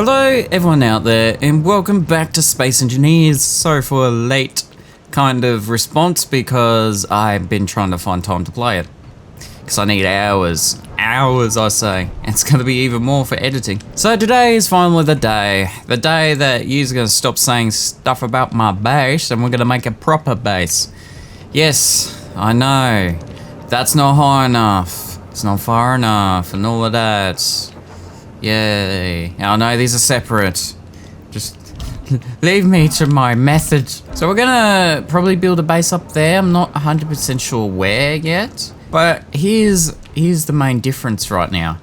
Hello everyone out there and welcome back to Space Engineers. Sorry for a late kind of response because I've been trying to find time to play it. Because I need hours I say, and it's going to be even more for editing. So today is finally the day that you're going to stop saying stuff about my base and we're going to make a proper base. Yes, I know, that's not high enough, it's not far enough and all of that. Yay. I know these are separate. Just leave me to my method. So we're gonna probably build a base up there. I'm not 100% sure where yet. But here's the main difference right now.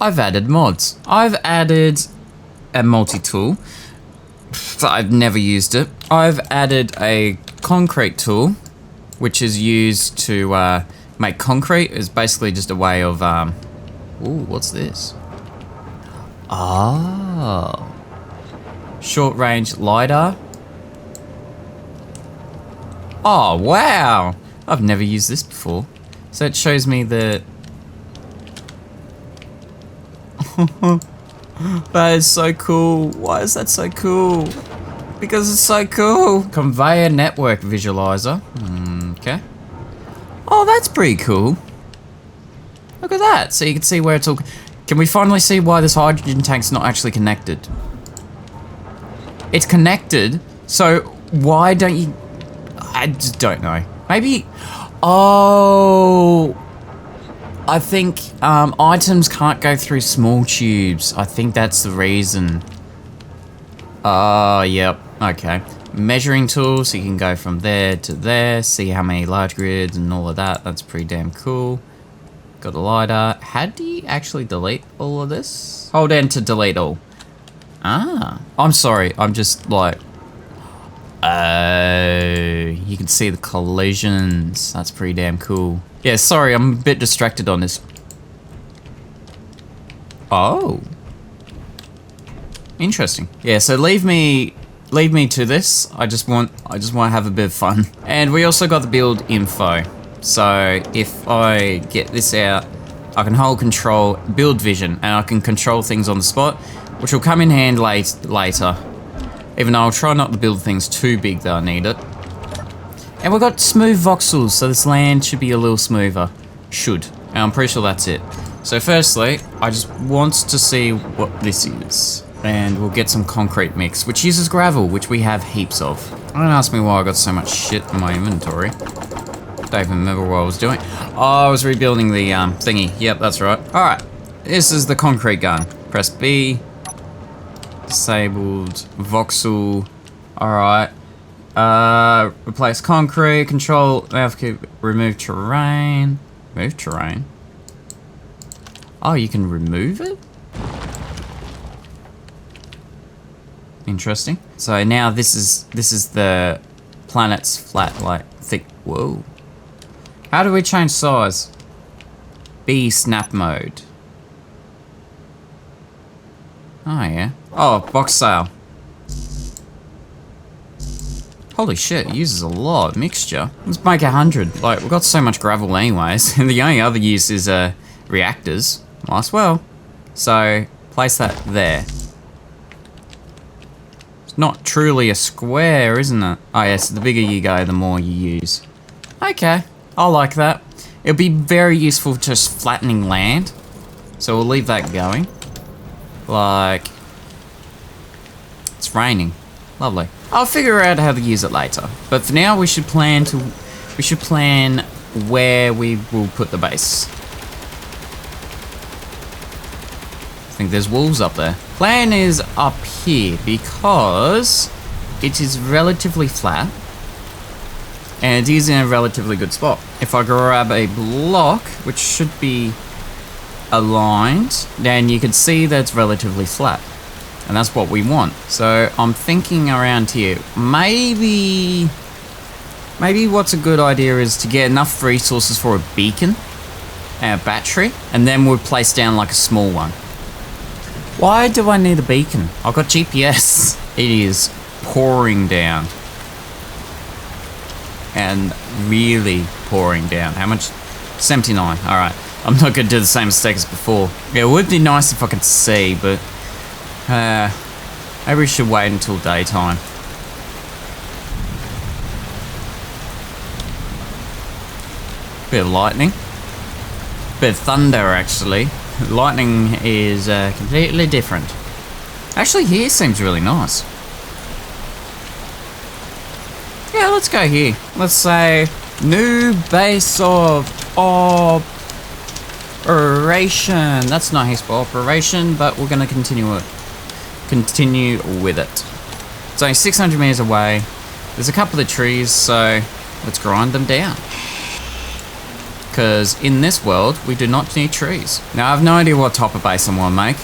I've added mods. I've added a multi-tool. I've never used it. I've added a concrete tool, which is used to make concrete. It's basically just a way of... Ooh, what's this? Oh, short range LiDAR. Oh wow, I've never used this before. So it shows me the that is so cool. Why is that so cool? Because it's so cool. Conveyor network visualizer. Okay. Oh, that's pretty cool. Look at that. So you can see where it's all... Can we finally see why this hydrogen tank's not actually connected? It's connected, so why don't you... I just don't know. Maybe... Oh... I think items can't go through small tubes. I think that's the reason. Oh, yep. Okay. Measuring tool, so you can go from there to there, see how many large grids and all of that. That's pretty damn cool. Got a LiDAR. How do you actually delete all of this? Hold N to delete all. Ah. I'm sorry. I'm just like... you can see the collisions. That's pretty damn cool. Yeah, sorry. I'm a bit distracted on this. Oh. Interesting. Yeah, so leave me to this. I just want to have a bit of fun. And we also got the build info. So if I get this out, I can hold control, build vision, and I can control things on the spot, which will come in hand later. Even though I'll try not to build things too big that I need it. And we've got smooth voxels, so this land should be a little smoother. Should. And I'm pretty sure that's it. So firstly, I just want to see what this is. And we'll get some concrete mix, which uses gravel, which we have heaps of. Don't ask me why I got so much shit in my inventory. Don't even remember what I was doing. Oh, I was rebuilding the thingy. Yep, that's right. Alright, this is the concrete gun. Press B. Disabled. Voxel. Alright. Replace concrete. Control. Remove terrain. Remove terrain. Oh, you can remove it? Interesting. So now this is the planet's flat, like, thick. Whoa. How do we change size? B snap mode. Oh yeah. Oh, box sale. Holy shit, it uses a lot of mixture. Let's make 100. Like, we've got so much gravel anyways. And the only other use is reactors. Might as well. So, place that there. It's not truly a square, isn't it? Oh yes, the bigger you go, the more you use. Okay. I like that. It'll be very useful just flattening land. So we'll leave that going. Like... It's raining. Lovely. I'll figure out how to use it later. But for now we should plan where we will put the base. I think there's wolves up there. Plan is up here because it is relatively flat. And it is in a relatively good spot. If I grab a block, which should be aligned, then you can see that it's relatively flat. And that's what we want. So I'm thinking around here, maybe what's a good idea is to get enough resources for a beacon and a battery, and then we'll place down like a small one. Why do I need a beacon? I've got GPS. It is pouring down. And really pouring down. How much? 79. Alright. I'm not going to do the same mistake as before. Yeah, it would be nice if I could see, but Maybe we should wait until daytime. Bit of lightning. Bit of thunder, actually. Lightning is completely different. Actually, here seems really nice. Yeah, let's go here. Let's say new base of operation. That's not his operation, but we're gonna continue with it. It's only 600 meters away. There's a couple of trees, so let's grind them down. Because in this world, we do not need trees. Now, I have no idea what type of base I want to make.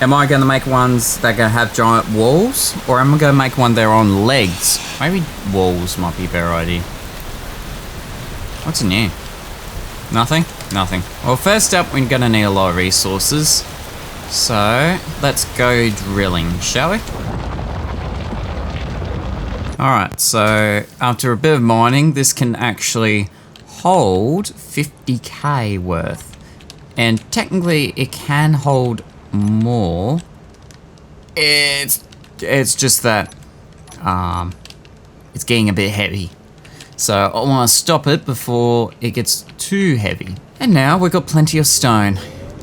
Am I going to make ones that are going to have giant walls? Or am I going to make one that are on legs? Maybe walls might be a better idea. What's in here? Nothing? Nothing. Well, first up, we're going to need a lot of resources. So, let's go drilling, shall we? Alright, so after a bit of mining, this can actually hold 50k worth. And technically, it can hold more. It's just that it's getting a bit heavy. So I want to stop it before it gets too heavy. And now we've got plenty of stone.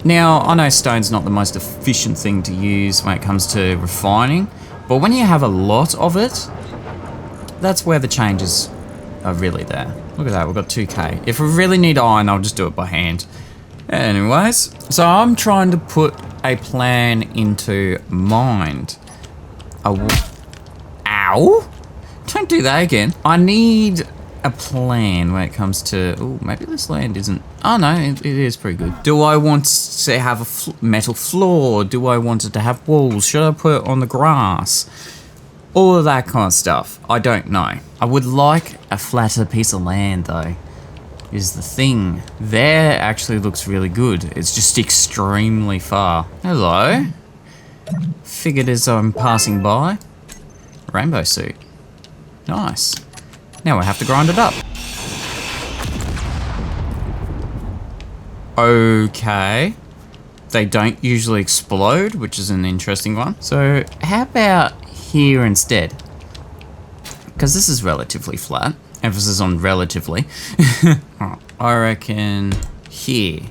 Now, I know stone's not the most efficient thing to use when it comes to refining, but when you have a lot of it, that's where the changes are really there. Look at that, we've got 2k. If we really need iron, I'll just do it by hand. Anyways, so I'm trying to put a plan into mind. Ow! Don't do that again. I need a plan when it comes to... Oh, maybe this land isn't... Oh no, it is pretty good. Do I want to have a metal floor? Do I want it to have walls? Should I put it on the grass? All of that kind of stuff. I don't know. I would like a flatter piece of land though, is the thing. There actually looks really good. It's just extremely far. Hello. Figured as I'm passing by. Rainbow suit. Nice. Now I have to grind it up. Okay. They don't usually explode, which is an interesting one. So how about here instead? Because this is relatively flat. Emphasis on relatively. I reckon here.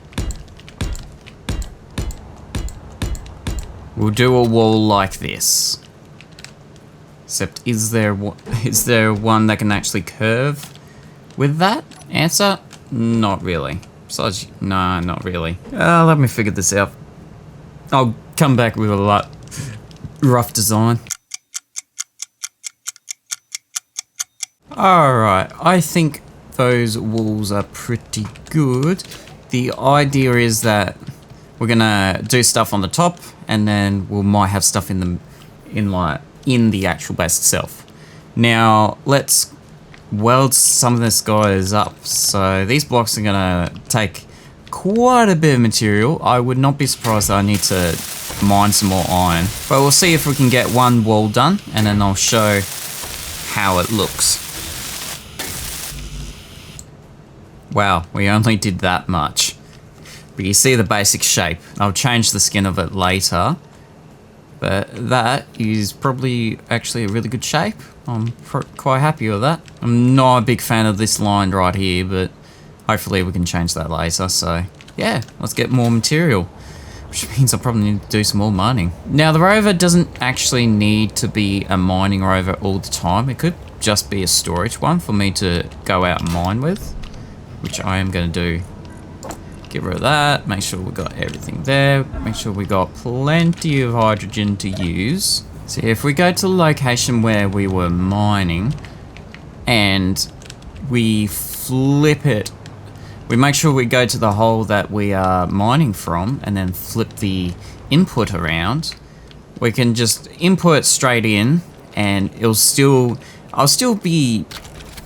We'll do a wall like this. Except, is there one that can actually curve with that? Answer, not really. Besides, nah, not really. Let me figure this out. I'll come back with a rough design. Alright, I think those walls are pretty good. The idea is that we're gonna do stuff on the top, and then we might have stuff in the actual base itself. Now, let's weld some of this guys up. So these blocks are gonna take quite a bit of material. I would not be surprised that I need to mine some more iron. But we'll see if we can get one wall done, and then I'll show how it looks. Wow, we only did that much. But you see the basic shape. I'll change the skin of it later. But that is probably actually a really good shape. I'm quite happy with that. I'm not a big fan of this line right here, but hopefully we can change that later. So yeah, let's get more material. Which means I probably need to do some more mining. Now the rover doesn't actually need to be a mining rover all the time. It could just be a storage one for me to go out and mine with. Which I am going to do. Get rid of that, make sure we got everything there, make sure we got plenty of hydrogen to use. So if we go to the location where we were mining and we flip it, we make sure we go to the hole that we are mining from and then flip the input around, we can just input straight in and I'll still be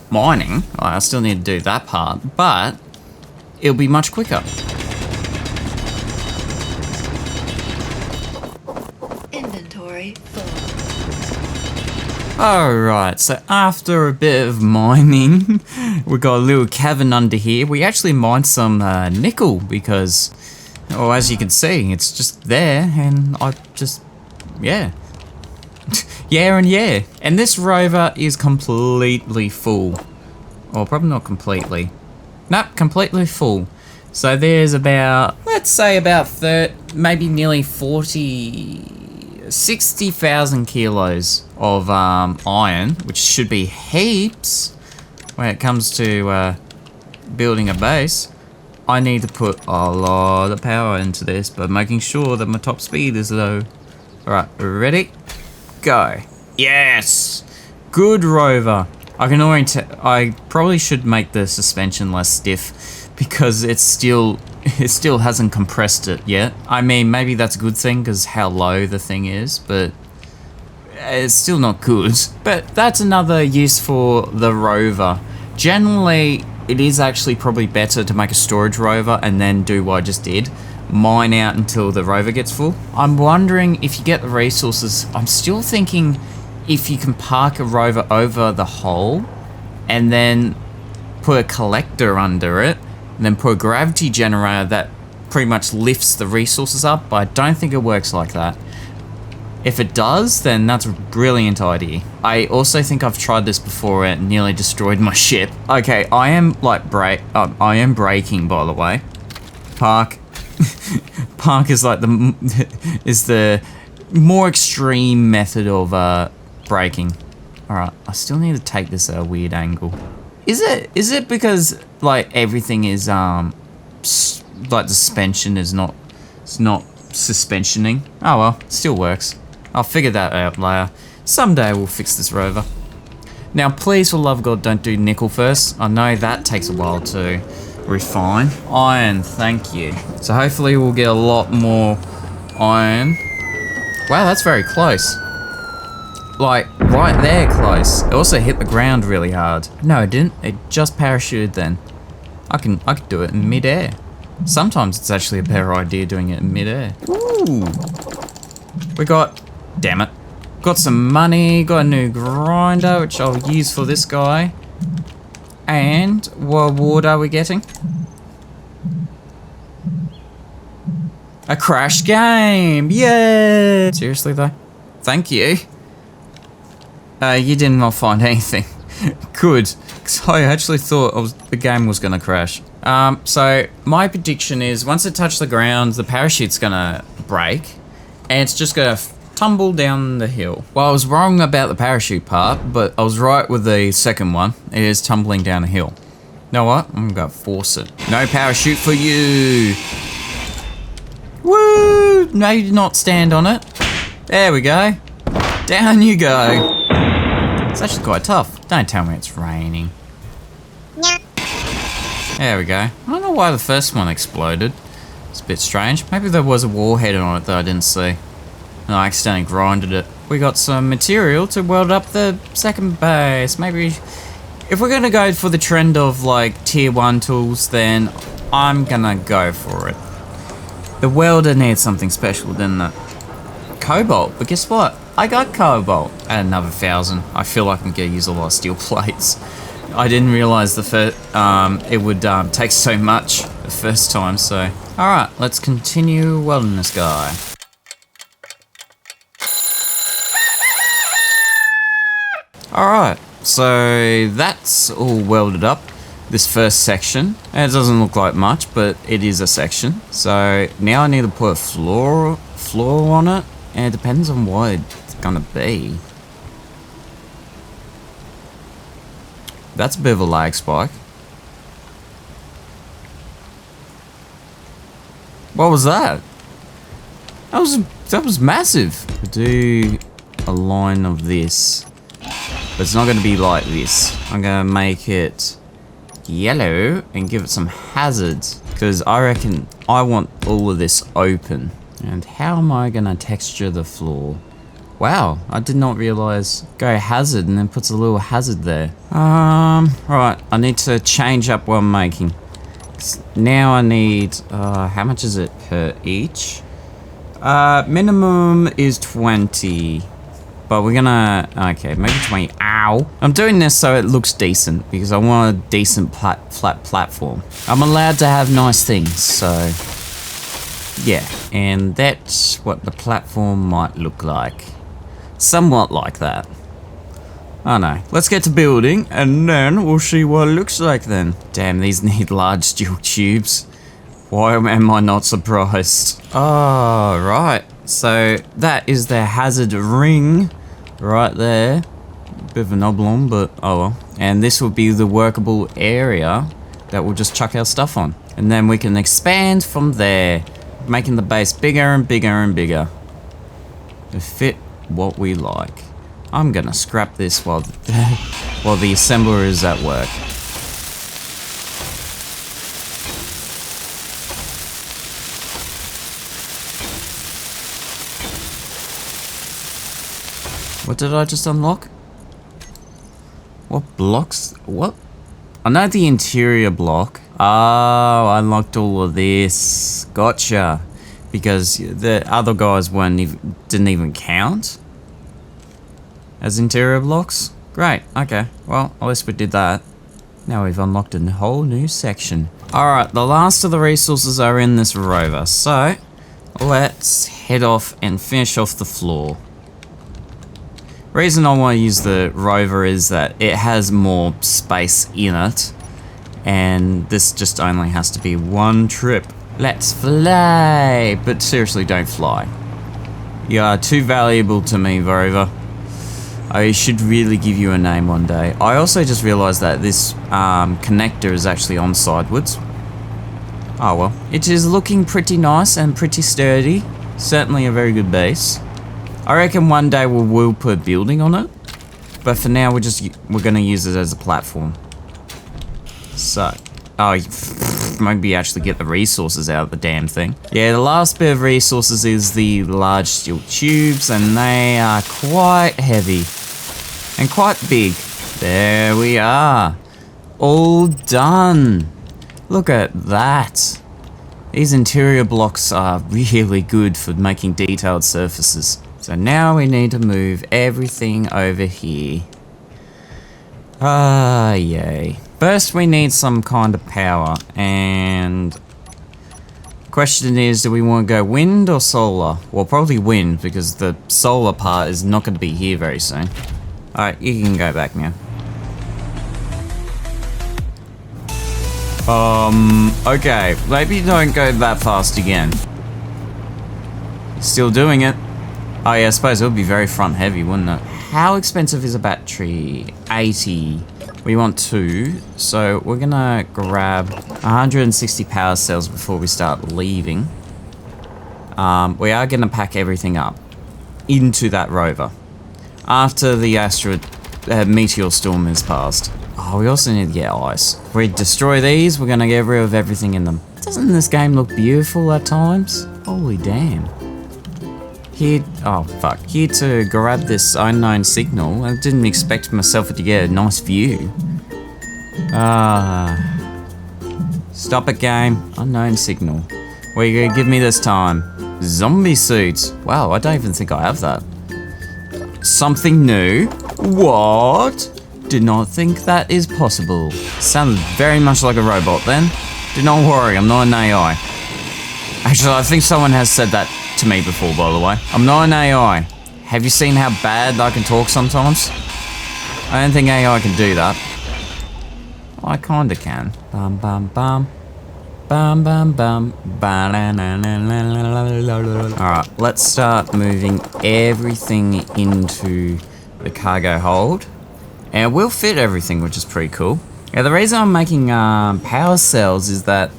mining. I still need to do that part, but it'll be much quicker. Inventory full. Alright, so after a bit of mining, we got a little cavern under here. We actually mined some nickel because, as you can see, it's just there, and I just yeah. Yeah and yeah. And this rover is completely full. Or probably not completely. Nope, completely full. So there's about, let's say about maybe nearly 60,000 kilos of iron, which should be heaps when it comes to building a base. I need to put a lot of power into this, but making sure that my top speed is low. Alright, ready? Go. Yes! Good rover. I can already I probably should make the suspension less stiff because it still hasn't compressed it yet. I mean, maybe that's a good thing because how low the thing is, but it's still not good. But that's another use for the rover. Generally, it is actually probably better to make a storage rover and then do what I just did. Mine out until the rover gets full. I'm wondering if you get the resources. I'm still thinking if you can park a rover over the hole and then put a collector under it and then put a gravity generator that pretty much lifts the resources up, but I don't think it works like that. If it does, then that's a brilliant idea. I also think I've tried this before and nearly destroyed my ship. Okay, I am like I am braking, by the way. Park. Park is like the more extreme method of braking. All right, I still need to take this at a weird angle. Is it because like everything is like the suspension is not suspensioning? Oh well, still works. I'll figure that out later. Someday we'll fix this rover. Now, please, for the love of God, don't do nickel first. I know that takes a while to refine. Iron, thank you. So hopefully we'll get a lot more iron. Wow, that's very close. Like, right there close. It also hit the ground really hard. No, it didn't. It just parachuted then. I could do it in mid-air. Sometimes it's actually a better idea doing it in mid-air. Ooh. We got... Damn it. Got some money, got a new grinder, which I'll use for this guy. And what award are we getting? A crash game! Yay! Seriously though? Thank you. You did not find anything. Good, because I actually thought the game was gonna crash. So my prediction is once it touches the ground, the parachute's gonna break, and it's just gonna tumble down the hill. Well, I was wrong about the parachute part, but I was right with the second one. It is tumbling down a hill. You know what? I'm gonna force it. No parachute for you. Woo! No, you did not stand on it. There we go. Down you go. It's actually quite tough. Don't tell me it's raining. There we go. I don't know why the first one exploded. It's a bit strange. Maybe there was a warhead on it that I didn't see. No, I accidentally grinded it. We got some material to weld up the second base. Maybe if we're gonna go for the trend of like tier 1 tools, then I'm gonna go for it. The welder needs something special, didn't it? Cobalt, but guess what? I got cobalt at another 1,000. I feel like I'm gonna use a lot of steel plates. I didn't realize it would take so much the first time, so. All right, let's continue welding this guy. Alright, so that's all welded up, this first section. It doesn't look like much, but it is a section. So now I need to put a floor on it, and it depends on what it's gonna be. That's a bit of a lag spike. What was that? That was massive. Do a line of this. But it's not going to be like this. I'm going to make it yellow and give it some hazards. Because I reckon I want all of this open. And how am I going to texture the floor? Wow, I did not realize go hazard and then puts a little hazard there. Right, I need to change up what I'm making. Now I need, how much is it per each? Minimum is 20. But we're gonna, okay, maybe 20, ow. I'm doing this so it looks decent, because I want a decent flat platform. I'm allowed to have nice things, so. Yeah, and that's what the platform might look like. Somewhat like that. I know. Let's get to building, and then we'll see what it looks like then. Damn, these need large steel tubes. Why am I not surprised? Oh, right. So that is the hazard ring right there. Bit of an oblong, but oh well. And this will be the workable area that we'll just chuck our stuff on. And then we can expand from there, making the base bigger and bigger and bigger to fit what we like. I'm gonna scrap this while while the assembler is at work. What did I just unlock? What blocks? What? I know the interior block. Oh, I unlocked all of this. Gotcha. Because the other guys didn't even count as interior blocks. Great. Okay. Well, at least we did that. Now we've unlocked a whole new section. Alright, the last of the resources are in this rover. So, let's head off and finish off the floor. Reason I want to use the rover is that it has more space in it, and this just only has to be one trip. Let's fly! But seriously, don't fly. You are too valuable to me, rover. I should really give you a name one day. I also just realized that this connector is actually on sidewards. Oh well. It is looking pretty nice and pretty sturdy. Certainly a very good base. I reckon one day we'll put a building on it, but for now we're gonna use it as a platform. So, maybe actually get the resources out of the damn thing. Yeah, the last bit of resources is the large steel tubes, and they are quite heavy and quite big. There we are, all done. Look at that. These interior blocks are really good for making detailed surfaces. So now we need to move everything over here. Ah, yay. First we need some kind of power, and the question is, do we want to go wind or solar? Well, probably wind, because the solar part is not going to be here very soon. Alright, you can go back now. Okay, maybe don't go that fast again. Still doing it. Oh yeah, I suppose it would be very front heavy, wouldn't it? How expensive is a battery? 80. We want 2, so we're gonna grab 160 power cells before we start leaving. We are gonna pack everything up into that rover after the meteor storm is passed. Oh, we also need to get ice. If we destroy these, we're gonna get rid of everything in them. Doesn't this game look beautiful at times? Holy damn. Here to grab this unknown signal. I didn't expect myself to get a nice view. Stop it, game. Unknown signal. What are you gonna give me this time? Zombie suits. Wow, I don't even think I have that. Something new? What? Did not think that is possible. Sounds very much like a robot then. Do not worry, I'm not an AI. Actually, I think someone has said that to me before, by the way. I'm not an AI. Have you seen how bad I can talk sometimes? I don't think AI can do that. Well, I kinda can. Bum bum bum. Bum bum bum. Alright, let's start moving everything into the cargo hold. And we'll fit everything, which is pretty cool. Yeah, the reason I'm making power cells is that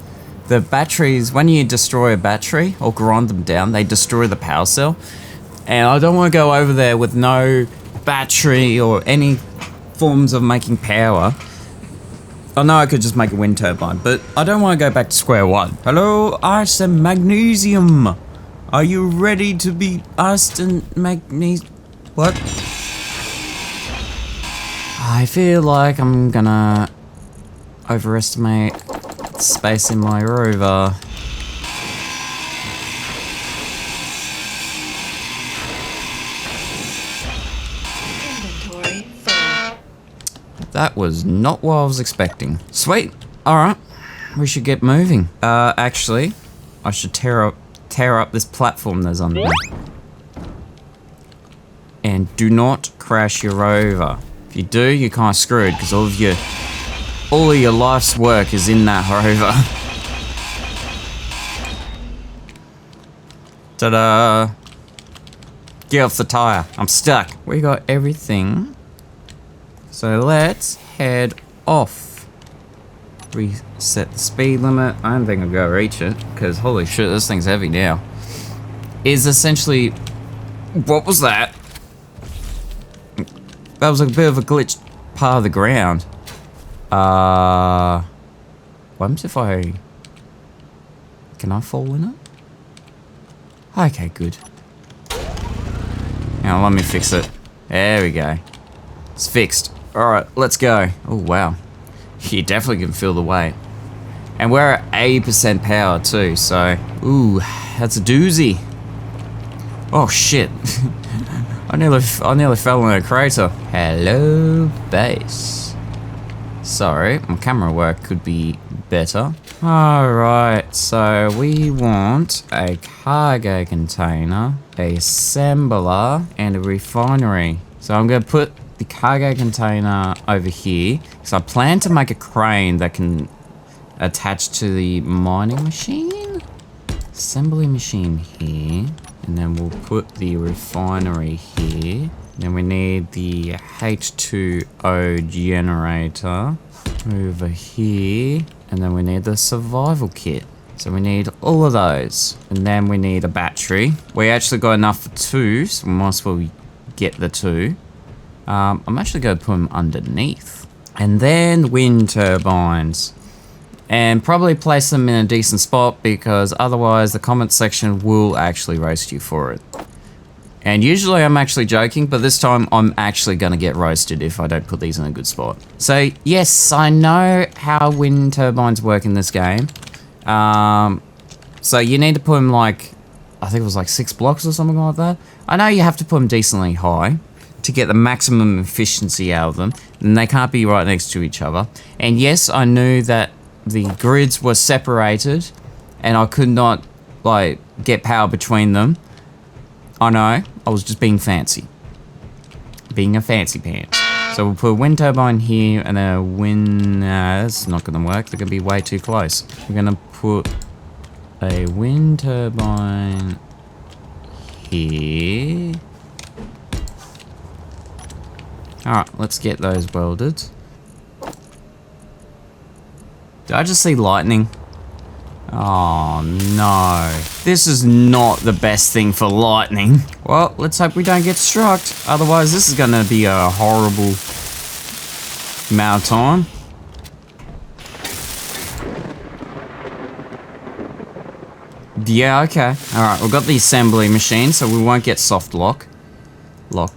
the batteries, when you destroy a battery or grind them down, they destroy the power cell. And I don't want to go over there with no battery or any forms of making power. I know I could just make a wind turbine, but I don't want to go back to square one. Hello, ice and magnesium. Are you ready to be iced and magnesium? What? I feel like I'm gonna overestimate space in my rover. Inventory full. That was not what I was expecting. Sweet. Alright. We should get moving. Actually, I should tear up tear up this platform that's under me. And do not crash your rover. If you do, you're kind of screwed because all of your life's work is in that rover. Ta-da! Get off the tire. I'm stuck. We got everything. So let's head off. Reset the speed limit. I don't think I'm gonna reach it because holy shit, this thing's heavy now. Is essentially, what was that? That was a bit of a glitched part of the ground. What happens if can I fall in it? Okay, good. Now let me fix it. There we go. It's fixed. Alright, let's go. Oh wow. You definitely can feel the weight. And we're at 80% power too, so ooh, that's a doozy. Oh shit. I nearly fell in a crater. Hello, base. Sorry, my camera work could be better. Alright, so we want a cargo container, a assembler, and a refinery. So I'm going to put the cargo container over here, because I plan to make a crane that can attach to the mining machine. Assembly machine here, and then we'll put the refinery here. Then we need the H2O generator over here. And then we need the survival kit. So we need all of those. And then we need a battery. We actually got enough for 2, so we might as well get the 2. I'm actually going to put them underneath. And then wind turbines. And probably place them in a decent spot because otherwise the comment section will actually roast you for it. And usually I'm actually joking, but this time I'm actually going to get roasted if I don't put these in a good spot. So yes, I know how wind turbines work in this game. So you need to put them like, I think it was like 6 blocks or something like that. I know you have to put them decently high to get the maximum efficiency out of them. And they can't be right next to each other. And yes, I knew that the grids were separated and I could not like get power between them. I know, I was just being fancy. Being a fancy pants. So we'll put a wind turbine here and then a wind... that's not gonna work, they're gonna be way too close. We're gonna put a wind turbine here. Alright, let's get those welded. Did I just see lightning? Oh no. This is not the best thing for lightning. Well, let's hope we don't get struck. Otherwise, this is gonna be a horrible amount of time. Yeah, okay. Alright, we've got the assembly machine, so we won't get soft locked. Oh,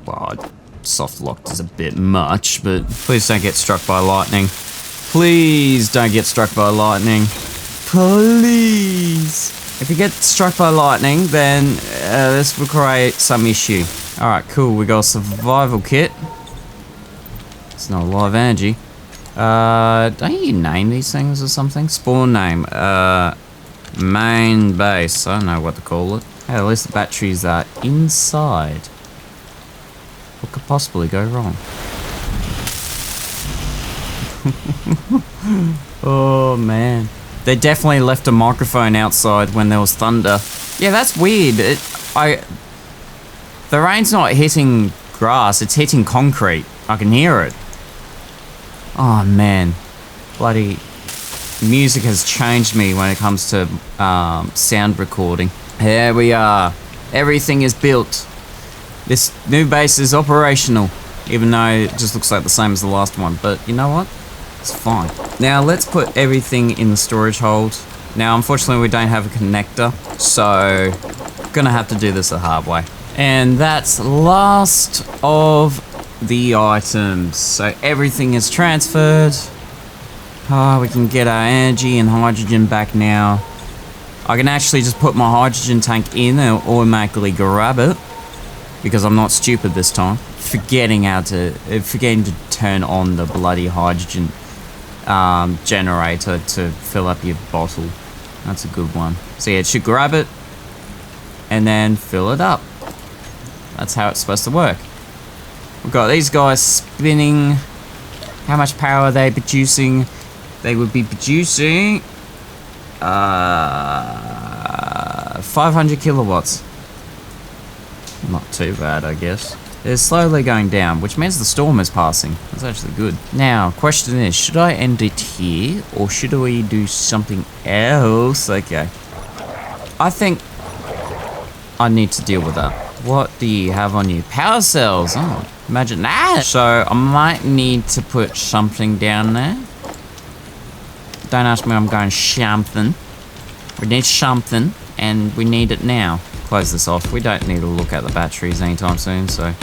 wow. Soft locked is a bit much, but please don't get struck by lightning. Please don't get struck by lightning. Please. If you get struck by lightning, then this will create some issue. Alright, cool. We got a survival kit. It's not live energy. Don't you name these things or something? Spawn name. Main base. I don't know what to call it. Hey, at least the batteries are inside. What could possibly go wrong? Oh man. They definitely left a microphone outside when there was thunder. Yeah, that's weird. The rain's not hitting grass, it's hitting concrete. I can hear it. Oh man. Bloody music has changed me when it comes to sound recording. Here we are. Everything is built. This new base is operational, even though it just looks like the same as the last one. But you know what? It's fine. Now let's put everything in the storage hold. Now unfortunately we don't have a connector, so gonna have to do this the hard way. And that's last of the items. So everything is transferred. We can get our energy and hydrogen back now. I can actually just put my hydrogen tank in and automatically grab it because I'm not stupid this time. Forgetting to turn on the bloody hydrogen generator to fill up your bottle. That's a good one. So yeah, it should grab it and then fill it up. That's how it's supposed to work. We've got these guys spinning. How much power are they producing? They would be producing 500 kilowatts. Not too bad, I guess. They're slowly going down, which means the storm is passing. That's actually good. Now, question is, should I end it here, or should we do something else? Okay. I think I need to deal with that. What do you have on you? Power cells. Oh, imagine that. So, I might need to put something down there. Don't ask me, I'm going something. We need something, and we need it now. Close this off. We don't need to look at the batteries anytime soon, so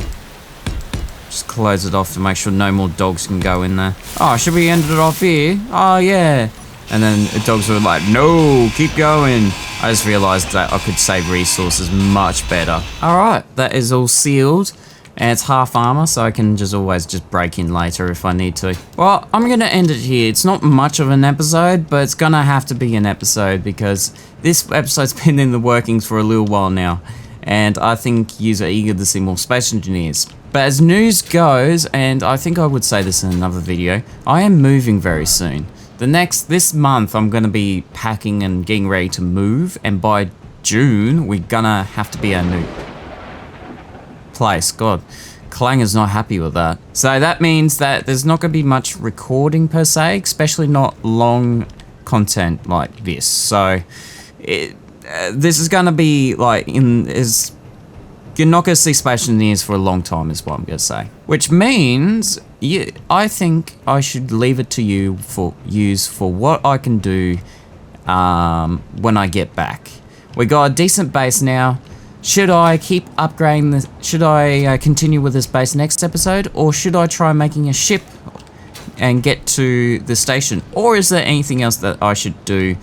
just close it off to make sure no more dogs can go in there. Oh, should we end it off here? Oh, yeah. And then the dogs were like, no, keep going. I just realized that I could save resources much better. All right, that is all sealed. And it's half armor, so I can just always just break in later if I need to. Well, I'm gonna end it here. It's not much of an episode, but it's gonna have to be an episode because this episode's been in the workings for a little while now. And I think yous are eager to see more space engineers. But as news goes, and I think I would say this in another video, I am moving very soon. This month, I'm gonna be packing and getting ready to move, and by June, we're gonna have to be our new place. God, Clang is not happy with that. So that means that there's not going to be much recording per se, especially not long content like this. So this is going to be like you're not going to see Space Engineers for a long time is what I'm going to say. Which means I think I should leave it to you for what I can do when I get back. We got a decent base now. Should I keep upgrading this? Should I continue with this base next episode? Or should I try making a ship and get to the station? Or is there anything else that I should do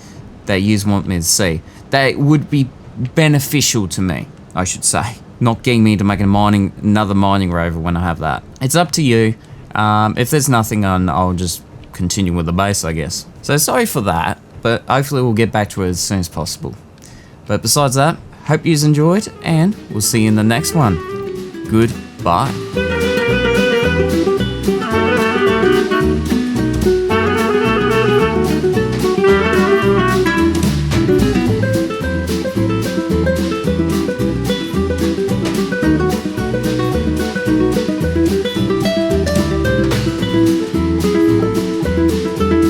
that you want me to see? That would be beneficial to me, I should say. Not getting me to make another mining rover when I have that. It's up to you. If there's nothing on, I'll just continue with the base, I guess. So sorry for that, but hopefully we'll get back to it as soon as possible. But besides that, hope you enjoyed, and we'll see you in the next one. Goodbye.